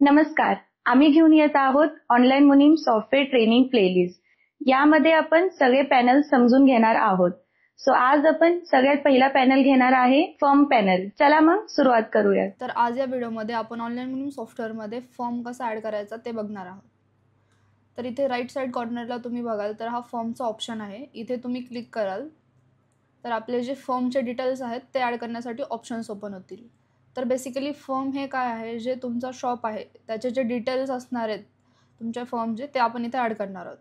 नमस्कार. आम्ही घेऊन येत आहोत ऑनलाईन मुनीम सॉफ्टवेअर ट्रेनिंग प्लेलिस्ट. यामध्ये आपण सगळे पॅनल समजून घेणार आहोत. सो आज आपण सगळ्यात पहिला पॅनल घेणार आहे फॉर्म पॅनल. चला मग सुरुवात करूया. तर आज या व्हिडिओमध्ये आपण ऑनलाईन मुनीम सॉफ्टवेअरमध्ये फॉर्म कसा ॲड करायचा ते बघणार आहोत. तर इथे राईट साईड कॉर्नरला तुम्ही बघाल तर हा फॉर्मचा ऑप्शन आहे. इथे तुम्ही क्लिक कराल तर आपले जे फॉर्मचे डिटेल्स आहेत ते ॲड करण्यासाठी ऑप्शन्स ओपन होतील. तर बेसिकली फर्म हे काय आहे, जे तुमचा शॉप आहे त्याचे जे डिटेल्स असणार आहेत तुमच्या फर्मचे ते आपण इथे ॲड करणार आहोत.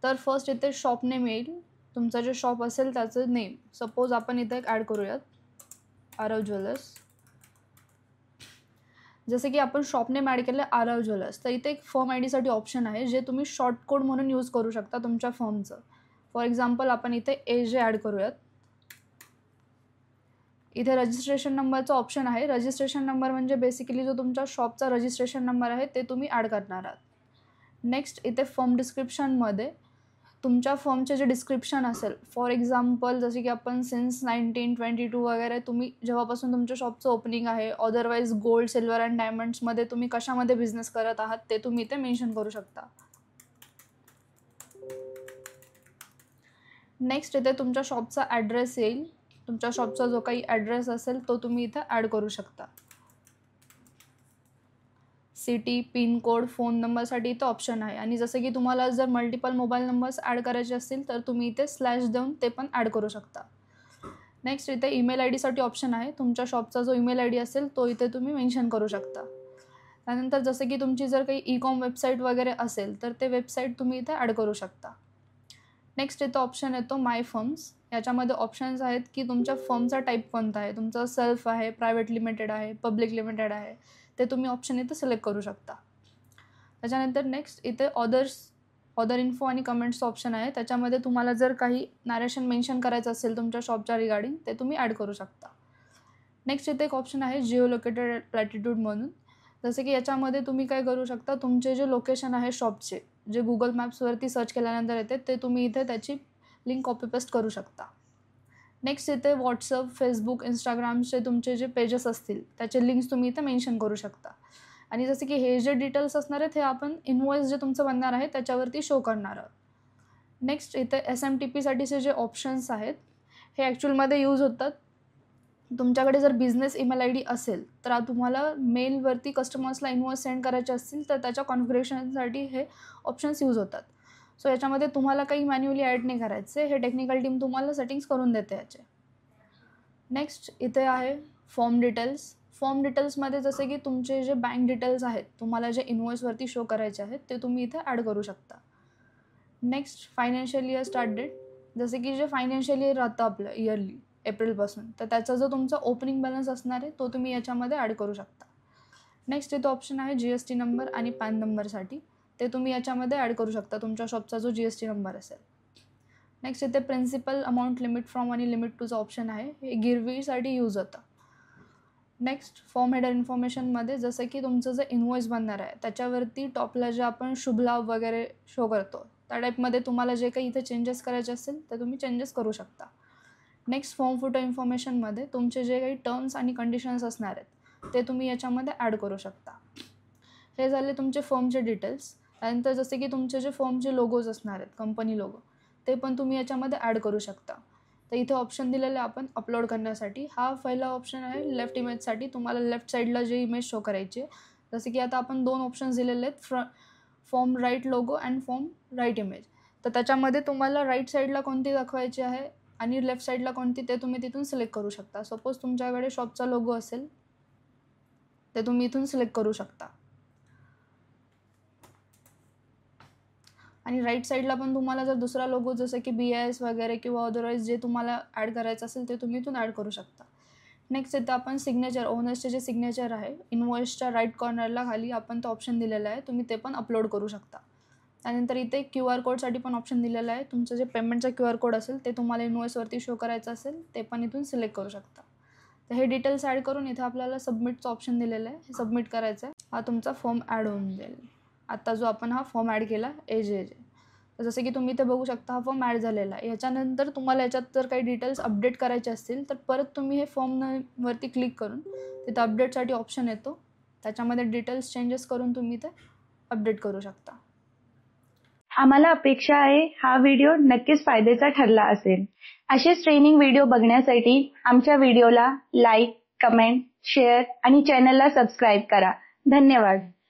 तर फर्स्ट इथे शॉप नेम येईल. तुमचं जे शॉप असेल त्याचं नेम. सपोज आपण इथे एक ॲड करूयात आरव ज्वेलर्स. जसे की आपण शॉप नेम ॲड केलं आरव ज्वेलर्स, तर इथे एक फर्म आय डीसाठी ऑप्शन आहे जे तुम्ही शॉर्ट कोड म्हणून यूज करू शकता तुमच्या फर्मचं. फॉर एक्झाम्पल आपण इथे AJ ॲड करूयात. इथे रजिस्ट्रेशन नंबरचा ऑप्शन आहे. रजिस्ट्रेशन नंबर म्हणजे बेसिकली जो तुमच्या शॉपचा रजिस्ट्रेशन नंबर आहे ते तुम्ही ॲड करणार आहात. नेक्स्ट इथे फर्म डिस्क्रिप्शनमध्ये तुमच्या फर्मचे जे डिस्क्रिप्शन असेल, फॉर एक्झाम्पल जसे की आपण सिन्स 1922 वगैरे तुम्ही जेव्हापासून तुमच्या शॉपचं ओपनिंग आहे, अदरवाईज गोल्ड, सिल्वर अँड डायमंड्समध्ये तुम्ही कशामध्ये बिझनेस करत आहात ते तुम्ही इथे मेन्शन करू शकता. नेक्स्ट इथे तुमच्या शॉपचा ॲड्रेस येईल. तुमच्या शॉपचा जो काही ॲड्रेस असेल तो तुम्ही इथे ॲड करू शकता. सिटी, पिन कोड, फोन नंबरसाठी इथं ऑप्शन आहे. आणि जसं की तुम्हाला जर मल्टिपल मोबाईल नंबर्स ॲड करायचे असतील तर तुम्ही इथे स्लॅश देऊन ते पण ॲड करू शकता. नेक्स्ट इथे ईमेल आय डीसाठी ऑप्शन आहे. तुमच्या शॉपचा जो ईमेल आय डी असेल तो इथे तुम्ही मेन्शन करू शकता. त्यानंतर जसं की तुमची जर काही ई-कॉम वेबसाईट वगैरे असेल तर ते वेबसाईट तुम्ही इथे ॲड करू शकता. नेक्स्ट इथं ऑप्शन येतो माय फर्म्स. याच्यामध्ये ऑप्शन्स आहेत की तुमच्या फर्मचा टाईप कोणता आहे. तुमचा सेल्फ आहे, प्रायव्हेट लिमिटेड आहे, पब्लिक लिमिटेड आहे, ते तुम्ही ऑप्शन इथे सिलेक्ट करू शकता. त्याच्यानंतर नेक्स्ट इथे अदर इन्फो आणि कमेंट्सचं ऑप्शन आहे. त्याच्यामध्ये तुम्हाला जर काही नॅरेशन मेन्शन करायचं असेल तुमच्या शॉपच्या रिगार्डिंग ते तुम्ही ॲड करू शकता. नेक्स्ट इथे एक ऑप्शन आहे जिओ लोकेटेड लॅटिट्यूड म्हणून. जसे की याच्यामध्ये तुम्ही काय करू शकता, तुमचे जे लोकेशन आहे शॉपचे, जे गुगल मॅप्सवरती सर्च केल्यानंतर येते ते तुम्ही इथे त्याची लिंक कॉपी पेस्ट करू शकता. नेक्स्ट इथे व्हॉट्सअप, फेसबुक, इंस्टाग्रामचे तुमचे जे पेजेस असतील त्याचे लिंक्स तुम्ही इथे मेन्शन करू शकता. आणि जसे की हे जे डिटेल्स असणार आहेत हे आपण इनवॉइस जे तुमचं बनणार आहे त्याच्यावरती शो करणार आहोत. नेक्स्ट इथे SMTPसाठीचे जे ऑप्शन्स आहेत हे ॲक्च्युअलमध्ये यूज होतात. तुमच्याकडे जर बिझनेस ईमेल आय डी असेल तर तुम्हाला मेलवरती कस्टमर्सला इनवॉइस सेंड करायचे असतील तर त्याच्या कॉन्फिगरेशनसाठी हे ऑप्शन्स यूज होतात. सो याच्यामध्ये तुम्हाला काही मॅन्युअली ॲड नाही करायचे, हे टेक्निकल टीम तुम्हाला सेटिंग्स करून देते याचे. नेक्स्ट इथे आहे फॉर्म डिटेल्स. फॉर्म डिटेल्समध्ये जसे की तुमचे जे बँक डिटेल्स आहेत, तुम्हाला जे इनवॉइसवरती शो करायचे आहेत ते तुम्ही इथे ॲड करू शकता. Next financial year start date. जसे की जे फायनान्शियल इयर राहतं आपलं इयरली एप्रिलपासून, तर त्याचा जो तुमचा ओपनिंग बॅलन्स असणार आहे तो तुम्ही याच्यामध्ये ॲड करू शकता. नेक्स्ट इथं ऑप्शन आहे GST नंबर आणि पॅन नंबरसाठी, ते तुम्ही याच्यामध्ये ॲड करू शकता तुमच्या शॉपचा जो GST नंबर असेल. नेक्स्ट इथे प्रिन्सिपल अमाऊंट लिमिट फ्रॉम आणि लिमिट टूचं ऑप्शन आहे. हे गिरवीसाठी यूज होतं. नेक्स्ट फॉर्म हेडर इन्फॉर्मेशनमध्ये जसं की तुमचं जे इनवॉइस बनणार आहे त्याच्यावरती टॉपला जे आपण शुभ लाभ वगैरे शो करतो त्या टाईपमध्ये तुम्हाला जे काही इथे चेंजेस करायचे असेल तर तुम्ही चेंजेस करू शकता. नेक्स्ट फॉर्म फोटो इन्फॉर्मेशनमध्ये तुमचे जे काही टर्म्स आणि कंडिशन्स असणार आहेत ते तुम्ही याच्यामध्ये ॲड करू शकता. हे झाले तुमचे फर्मचे डिटेल्स. त्यानंतर जसे की तुमचे जे फर्मचे लोगोज असणार आहेत, कंपनी लोगो, ते पण तुम्ही याच्यामध्ये ॲड करू शकता. तर इथे ऑप्शन दिलेले आपण अपलोड करण्यासाठी. हा पहिला ऑप्शन आहे लेफ्ट इमेजसाठी. तुम्हाला लेफ्ट साईडला जे इमेज शो करायची आहे, जसे की आता आपण 2 ऑप्शन्स दिलेले आहेत, form right logo and form right image. तर त्याच्यामध्ये तुम्हाला राईट साईडला कोणती दाखवायची आहे आणि लेफ्ट साईडला कोणती ते तुम्ही तिथून सिलेक्ट करू शकता. सपोज तुमच्याकडे शॉपचा लोगो असेल ते तुम्ही इथून सिलेक्ट करू शकता. आणि राईट साईडला पण तुम्हाला जर दुसरा लोगो जसं की BIS वगैरे किंवा अदरवाईज जे तुम्हाला ॲड करायचं असेल ते तुम्ही इथून ॲड करू शकता. नेक्स्ट इथं आपण सिग्नेचर, ओनर्सचे जे सिग्नेचर आहे इनवॉइसच्या राईट कॉर्नरला खाली आपण तो ऑप्शन दिलेला आहे, तुम्ही ते पण अपलोड करू शकता. त्यानंतर इथे QR कोडसाठी पण ऑप्शन दिलेला आहे. तुमचं जे पेमेंटचा QR कोड असेल ते तुम्हाला इनवॉइसवरती शो करायचं असेल ते पण इथून सिलेक्ट करू शकता. तर हे डिटेल्स ॲड करून इथे आपल्याला सबमिटचं ऑप्शन दिलेलं आहे, हे सबमिट करायचं आहे. हा तुमचा फॉर्म ॲड होऊन जाईल. आता जो आपण हा फॉर्म ॲड केला AJ. तर जसे की तुम्ही इथे बघू शकता हा फॉर्म ॲड झालेला आहे. ह्याच्यानंतर तुम्हाला याच्यात जर काही डिटेल्स अपडेट करायचे असतील तर परत तुम्ही हे फॉर्मवरती क्लिक करून तिथं अपडेटसाठी ऑप्शन येतो त्याच्यामध्ये डिटेल्स चेंजेस करून तुम्ही ते अपडेट करू शकता. आम्हाला अपेक्षा आहे हा व्हिडिओ नक्कीच फायद्याचा ठरला असेल. असेच ट्रेनिंग व्हिडिओ बघण्यासाठी आमच्या व्हिडिओला लाईक, कमेंट, शेअर आणि चॅनलला सबस्क्राईब करा. धन्यवाद.